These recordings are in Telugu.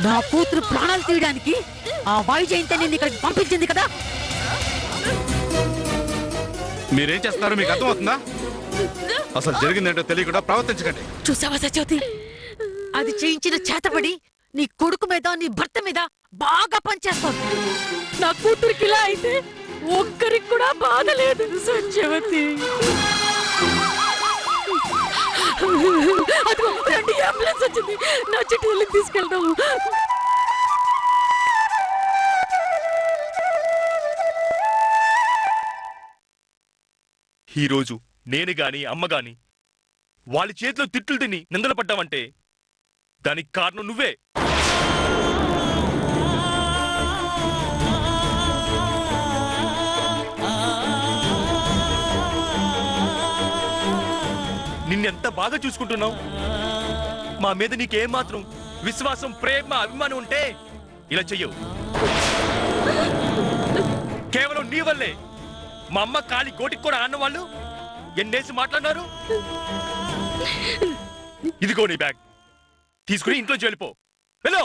నా కూతురు ప్రాణాలు తీయడానికి ఆ వైజయంతి నిన్ను ఇక్కడికి పంపించింది కదా. మీరేం చేస్తున్నారో మీకు అర్థమవుతుందా? అసలు జరిగిందేంటో తెలియకుండా ప్రవర్తించకండి. చూసావా సత్యవతి, అది చేయించిన చేతబడి నీ కొడుకు మీద నీ భర్త మీద బాగా పనిచేస్తుంది. నా కూతురికి ఇలా అయితే ఒక్కరికి కూడా బాధ లేదు సత్యవతి. అదిగో రండి, అంబులెన్స్ వచ్చింది. నా చుట్టూ వెళ్ళి తీసుకెళ్దాము. ఈరోజు నేను గాని అమ్మ గాని వాళ్ళ చేతిలో తిట్లు తిని నిందలు పడ్డావంటే దానికి కారణం నువ్వే. నిన్నెంత బాగా చూసుకుంటున్నావు. మా మీద నీకేమాత్రం విశ్వాసం, ప్రేమ, అభిమానం ఉంటే ఇలా చెయ్యవు. కేవలం నీ వల్లే మా అమ్మ కాలి గోటికి కూడా ఆన్నవాళ్ళు ఎన్నేసి మాట్లాడినారు. ఇదిగో నీ బ్యాగ్ తీసుకుని ఇంట్లో వెళ్ళిపో. వెళ్ళు.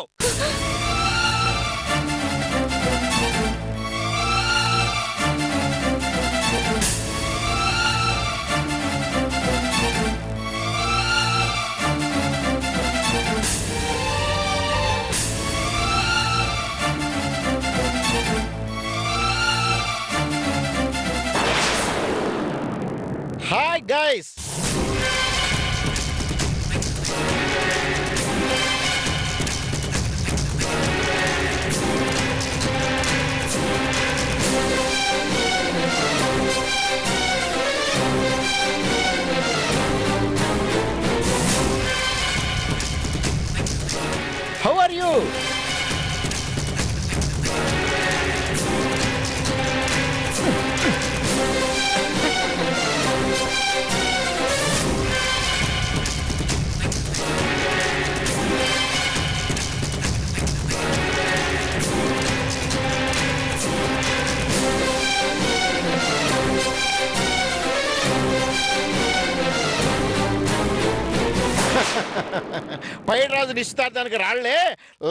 Hi guys! How are you? పైరాజు నిశ్చితార్థానికి రాళ్లే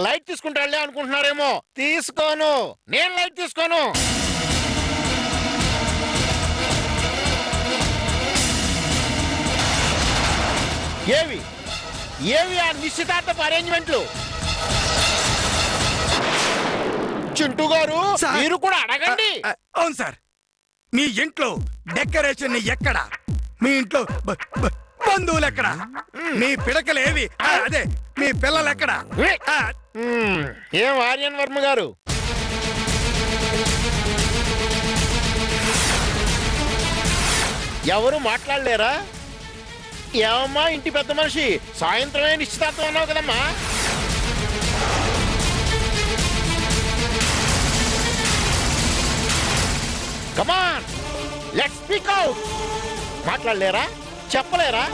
లైట్ తీసుకుంటాళ్లే అనుకుంటున్నారేమో. తీసుకోను, నేను లైట్ తీసుకోను. ఏవి ఏవి ఆ నిశ్చితార్థపు అరేంజ్మెంట్లు? చింటూ గారు మీరు కూడా అడగండి. అవును సార్, మీ ఇంట్లో డెకరేషన్ ఎక్కడ? మీ ఇంట్లో బంధువులు ఎక్కడ? మీ పిడకలేవి? అదే మీ పిల్లలు ఎక్కడ? ఏం ఆర్యన్ వర్మ గారు, ఎవరు మాట్లాడలేరా? ఏమమ్మా ఇంటి పెద్ద మనిషి, సాయంత్రమే నిశ్చితార్థం అన్నావు కదమ్మా. Come on let's speak out. మాట్లాడలేరా? చెప్పలేరా?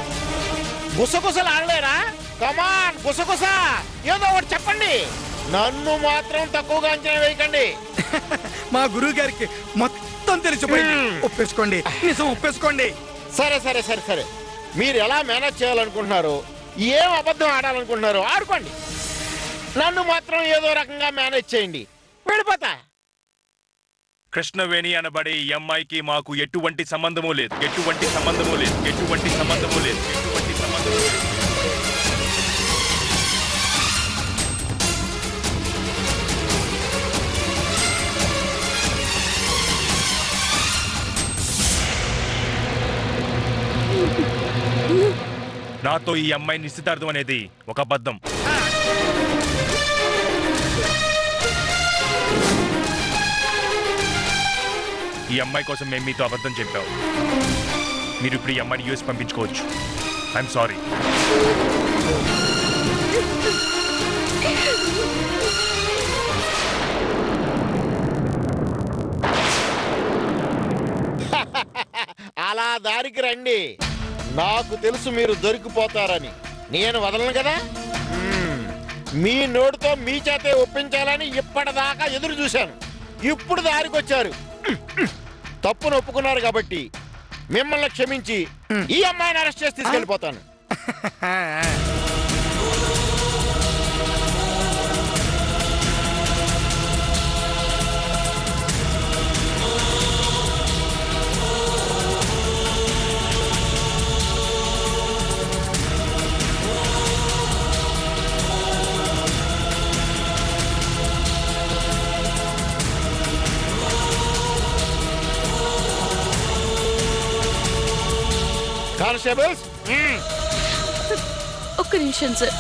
గుసగుసలు ఆడలేరా? కమాన్ గుసగుస ఏదో ఒకటి చెప్పండి. నన్ను మాత్రం తక్కువగా అంచనా వేయకండి. మా గురువు గారికి మొత్తం తెలిసిపోయింది. ఒప్పేసుకోండి, నిజం ఒప్పేసుకోండి. సరే సరే సరే సరే, మీరు ఎలా మేనేజ్ చేయాలనుకుంటున్నారు, ఏం అబద్ధం ఆడాలనుకుంటున్నారు ఆడుకోండి. నన్ను మాత్రం ఏదో రకంగా మేనేజ్ చేయండి, వెళ్ళిపోతా. కృష్ణవేణి అనబడే ఈ అమ్మాయికి మాకు ఎటువంటి సంబంధము లేదు. ఎటువంటి సంబంధము లేదు. ఎటువంటి సంబంధము లేదు. ఎటువంటి సంబంధము లేదు. నాతో ఈ అమ్మాయి నిశ్చితార్థం అనేది ఒక అబద్ధం. ఈ అమ్మాయి కోసం మేము మీతో అబద్ధం చెప్పాం. మీరు ఇప్పుడు ఈ అమ్మాయిని యూఎస్ పంపించుకోవచ్చు. I'm sorry. అలా దారికి రండి. నాకు తెలుసు మీరు దొరికిపోతారని. నేను వదలను కదా. మీ నోటితో మీ చేతే ఒప్పించాలని ఇప్పటిదాకా ఎదురు చూశాను. ఇప్పుడు దారికి వచ్చారు. తప్పును ఒప్పుకున్నారు కాబట్టి మిమ్మల్ని క్షమించి ఈ అమ్మాయిని అరెస్ట్ చేసి తీసుకెళ్ళిపోతాను. కానిస్టేబుల్స్ ఒక్క నిమిషం సార్.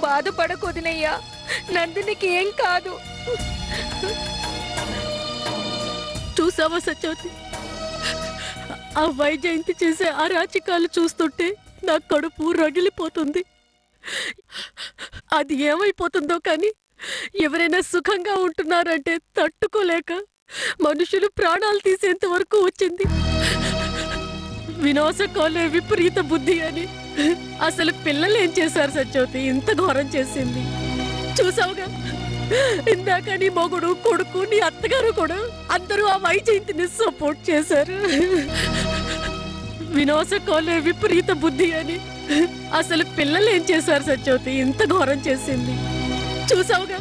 బాధపడకు వదినయ్యా, నందినికి ఏం కాదు. చూసావా సత్యవతి, ఆ వైజయంతి చేసే అరాచకాలు చూస్తుంటే నా కడుపు రగిలిపోతుంది. అది ఏమైపోతుందో కానీ ఎవరైనా సుఖంగా ఉంటున్నారంటే తట్టుకోలేక మనుషులు ప్రాణాలు తీసేంత వరకు వచ్చింది. వినాశకాలే విపరీత బుద్ధి అని. అసలు పిల్లలు ఏం చేశారు సత్యవతి, ఇంత ఘోరం చేసింది? చూసావుగా, ఇందాక నీ మొగుడు, కొడుకు, నీ అత్తగారు కూడా అందరూ ఆ వైజయంతిని సపోర్ట్ చేశారు. వినాశకాలే విపరీత బుద్ధి అని. అసలు పిల్లలు ఏం చేశారు సత్యవతి, ఇంత ఘోరం చేసింది? చూసావుగా,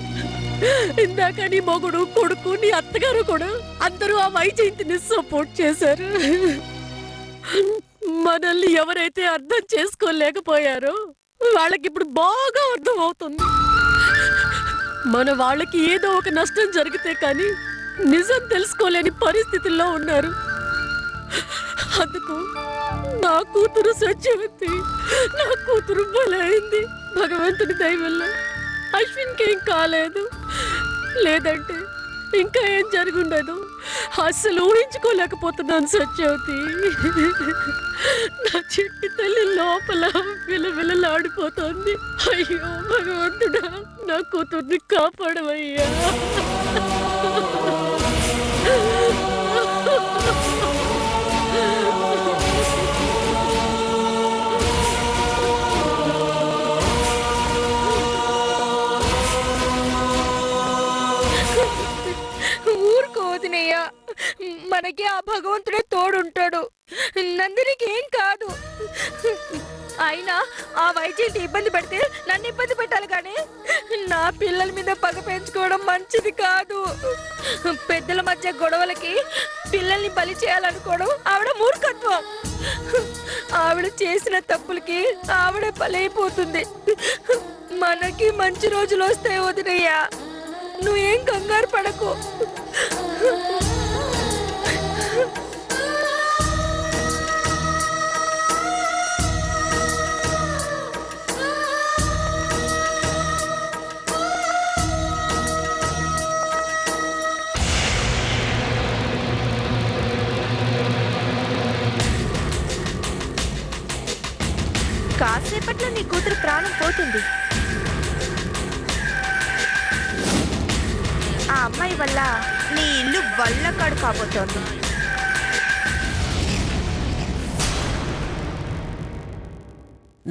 ఇందాక నీ మొగుడు, కొడుకు, నీ అత్తగారు కూడా అందరూ ఆ వైజయంతిని సపోర్ట్ చేశారు. మనల్ని ఎవరైతే అర్థం చేసుకోలేకపోయారో వాళ్ళకి ఇప్పుడు బాగా అర్థం అవుతుంది. మన వాళ్ళకి ఏదో ఒక నష్టం జరిగితే కానీ నిజం తెలుసుకోలేని పరిస్థితుల్లో ఉన్నారు. అందుకు నా కూతురు సత్యవతి, నా కూతురు బలైంది. భగవంతుడి దయ వల్ల అశ్విన్కి ఏం కాలేదు. లేదంటే ఇంకా ఏం జరుగుండదు. అస్సలు ఊహించుకోలేకపోతున్నాను సత్యవతి. నా చిట్టి తల్లి లోపల విలవిలలాడిపోతోంది. అయ్యో భగవంతుడా, నా కూతుర్ని కాపాడవయ్యా. వదినయ్యా, మనకి ఆ భగవంతుడే తోడుంటాడు. నందినికి ఏం కాదు. అయినా ఆ వైద్యులు ఇబ్బంది పెడితే నన్ను ఇబ్బంది పెట్టాలి కానీ నా పిల్లల మీద పగ పెంచుకోవడం మంచిది కాదు. పెద్దల మధ్య గొడవలకి పిల్లల్ని బలి చేయాలనుకోవడం ఆవిడ మూర్ఖత్వం. ఆవిడ చేసిన తప్పులకి ఆవిడే బలైపోతుంది. మనకి మంచి రోజులు వస్తాయి వదినయ్యా, నువ్వేం కంగారు పడకు. కాసేపట్లో నీ కూతురు ప్రాణం పోతుంది. ఆ అమ్మాయి వల్ల నీ ఇల్లు వల్లకాడు కాబోతోంది.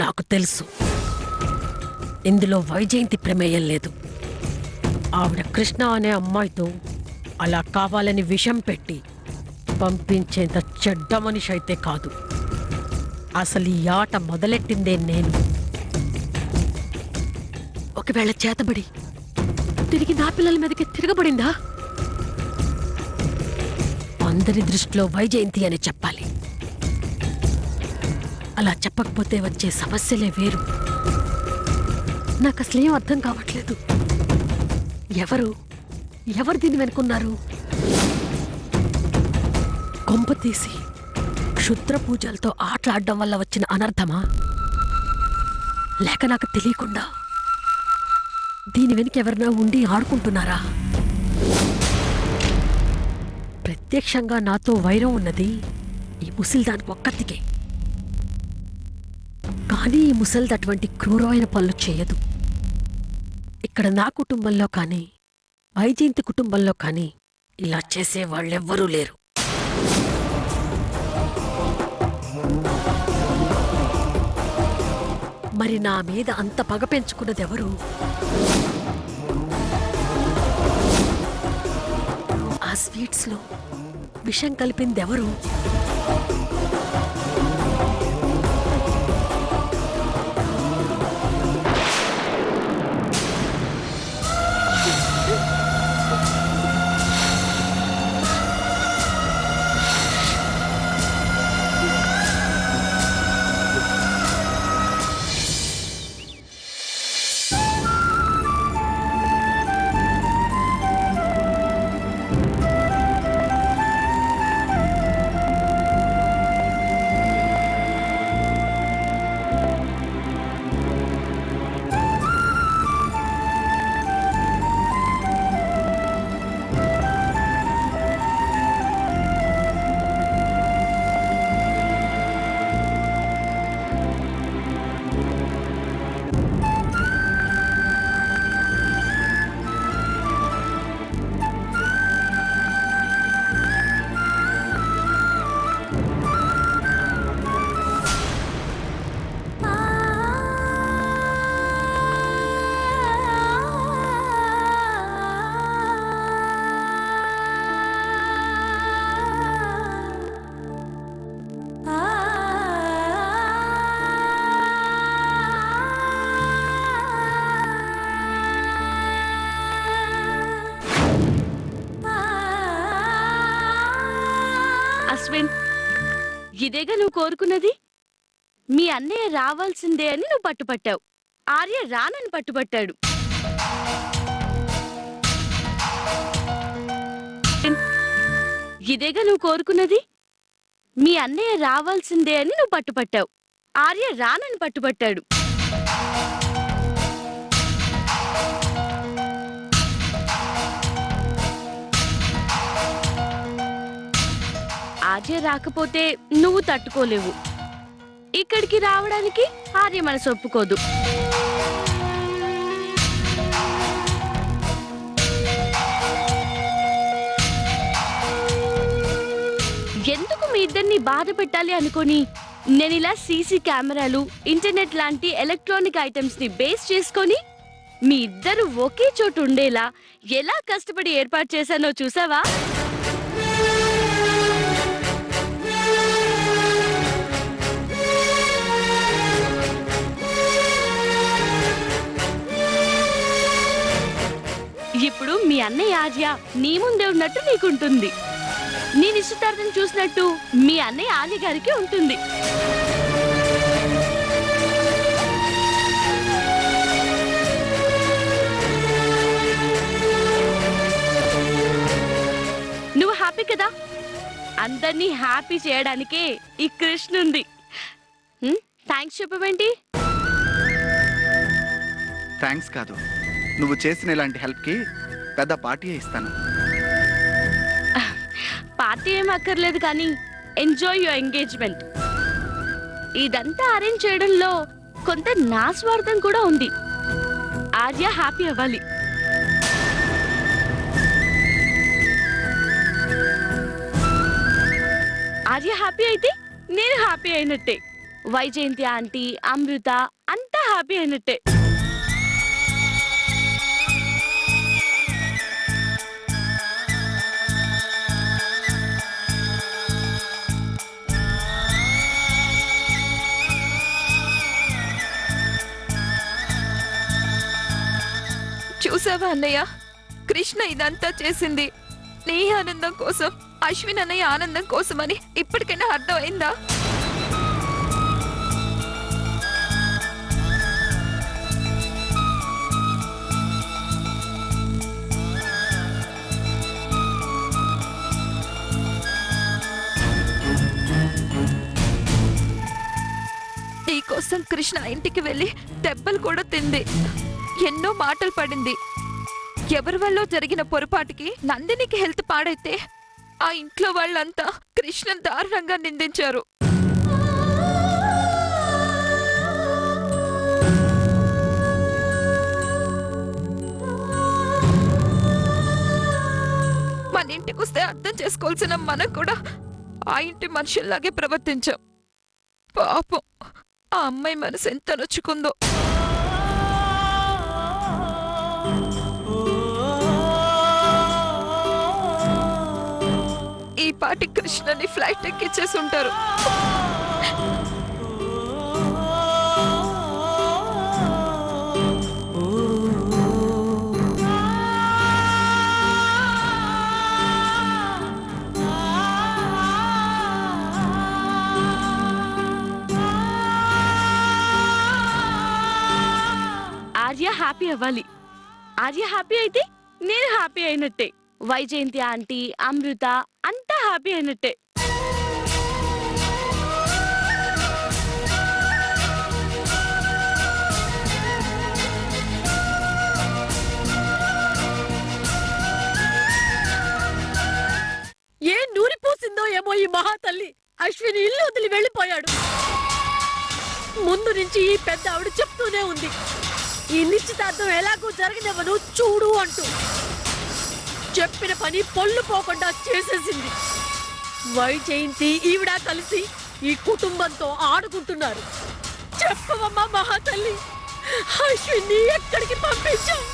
నాకు తెలుసు ఇందులో వైజయంతి ప్రమేయం లేదు. ఆవిడ కృష్ణ అనే అమ్మాయితో అలా కావాలని విషం పెట్టి పంపించేంత చెడ్డ మనిషి అయితే కాదు. అసలు ఈ ఆట మొదలెట్టిందే నేను. ఒకవేళ చేతబడి తిరిగి నా పిల్లల మీదకి తిరగబడిందా? అందరి దృష్టిలో వైజయంతి అని చెప్పాలి. అలా చెప్పకపోతే వచ్చే సమస్యలే వేరు. నాకు అసలేం అర్థం కావట్లేదు. ఎవరు దీన్ని వెనుకున్నారు? కొంప తీసి క్షుద్ర పూజలతో ఆటలాడడం వల్ల వచ్చిన అనర్థమా? లేక నాకు తెలియకుండా దీని వెనుక ఎవరైనా ఉండి ఆడుకుంటున్నారా? ప్రత్యక్షంగా నాతో వైరం ఉన్నది ఈ ముసలిదానికి ఒక్కతికే. కానీ ఈ ముసలిది అటువంటి క్రూరమైన పనులు చేయదు. ఇక్కడ నా కుటుంబంలో కానీ వైజయంతి కుటుంబంలో కానీ ఇలా చేసే వాళ్ళెవ్వరూ లేరు. మరి నా మీద అంత పగ పెంచుకున్నదెవరు? ఆ స్వీట్స్ లో విషం కలిపిందెవరు? ఇదేగా నువ్వు కోరుకున్నది. మీ అన్నయ్య రావాల్సిందే అని నువ్వు పట్టుపట్టావు. ఆర్య రానని పట్టుపట్టాడు. ఇదేగా నువ్వు కోరుకున్నది. మీ అన్నయ్య రావాల్సిందే అని నువ్వు పట్టుపట్టావు. ఆర్య రానని పట్టుపట్టాడు. ఆర్య రాకపోతే నువ్వు తట్టుకోలేవు. ఇక్కడికి రావడానికి ఆర్య మనసు ఒప్పుకోదు. ఎందుకు మీ ఇద్దరిని బాధ పెట్టాలి అనుకొని నేనిలా సీసీ కెమెరాలు, ఇంటర్నెట్ లాంటి ఎలక్ట్రానిక్ ఐటమ్స్ ని బేస్ చేసుకొని మీ ఇద్దరు ఒకే చోటు ఉండేలా ఎలా కష్టపడి ఏర్పాటు చేశానో చూసావా? ఇప్పుడు మీ అన్నయ్య ఆర్య నీ ముందే ఉన్నట్టు నీకుంటుంది. నీ నిశ్చితార్థం చూసినట్టు మీ అన్నయ్య ఆర్య గారికి ఉంటుంది. నువ్వు హ్యాపీ కదా? అందరినీ హ్యాపీ చేయడానికే ఈ కృష్ణ ఉంది. థ్యాంక్స్ చెప్పవేంటి? థ్యాంక్స్ కాదు, నువ్వు చేసిన ఇలాంటి హెల్ప్కి పెద్ద పార్టీయే ఇస్తాను. పార్టీ ఏం అక్కర్లేదు, కానీ ఎంజాయ్ యువర్ ఎంగేజ్మెంట్. ఇదంతా అరేంజ్ చేయడంలో కొంత నా స్వార్థం కూడా ఉంది. ఆర్య హ్యాపీ అవ్వాలి. ఆర్య హ్యాపీ అయితే నేను హ్యాపీ అయినట్టే. వైజయంతి ఆంటీ, అమృత అంతా హ్యాపీ అయినట్టే. చూసావా అన్నయ్య, కృష్ణ ఇదంతా చేసింది నీ ఆనందం కోసం, అశ్విన్ అన్నయ్య ఆనందం కోసమని ఇప్పటికైనా అర్థమైందా? నీకోసం కృష్ణ ఇంటికి వెళ్ళి దెబ్బలు కూడా తింది, ఎన్నో మాటలు పడింది. ఎవరి వల్ల జరిగిన పొరపాటుకి నందినికి హెల్త్ పాడైతే ఆ ఇంట్లో వాళ్ళంతా కృష్ణను దారుణంగా నిందించారు. మన ఇంటికి వస్తే అర్థం చేసుకోవాల్సిన మనం కూడా ఆ ఇంటి మనుషుల్లాగే ప్రవర్తించాం. పాపం ఆ అమ్మాయి మనసు ఎంత నొచ్చుకుందో. ఈ పాటి కృష్ణని ఫ్లైట్ ఎక్కిచ్చేసి ఉంటారు. ఆర్య హ్యాపీ అవ్వాలి. ఆర్య హ్యాపీ అయితే నేను హ్యాపీ అయినట్టే. వైజయంతి ఆంటీ, అమృత అంతా హ్యాపీ అయినట్టే. ఏ నూరిపోసిందో ఏమో ఈ మహాతల్లి. అశ్విని ఇల్లు వదిలి వెళ్ళిపోయాడు. ముందు నుంచి ఈ పెద్ద ఆవిడ చెప్తూనే ఉంది, ఈ నిశ్చితార్థం ఎలాగో జరగనివ్వను చూడు అంటూ. చెప్పిన పని పొల్లు పోకుండా చేసేసింది. వైజయంతి ఈవిడ కలిసి ఈ కుటుంబంతో ఆడుకుంటున్నారు. చెప్పవమ్మా మహాతల్లి, అశ్విని ఎక్కడికి పంపించావు?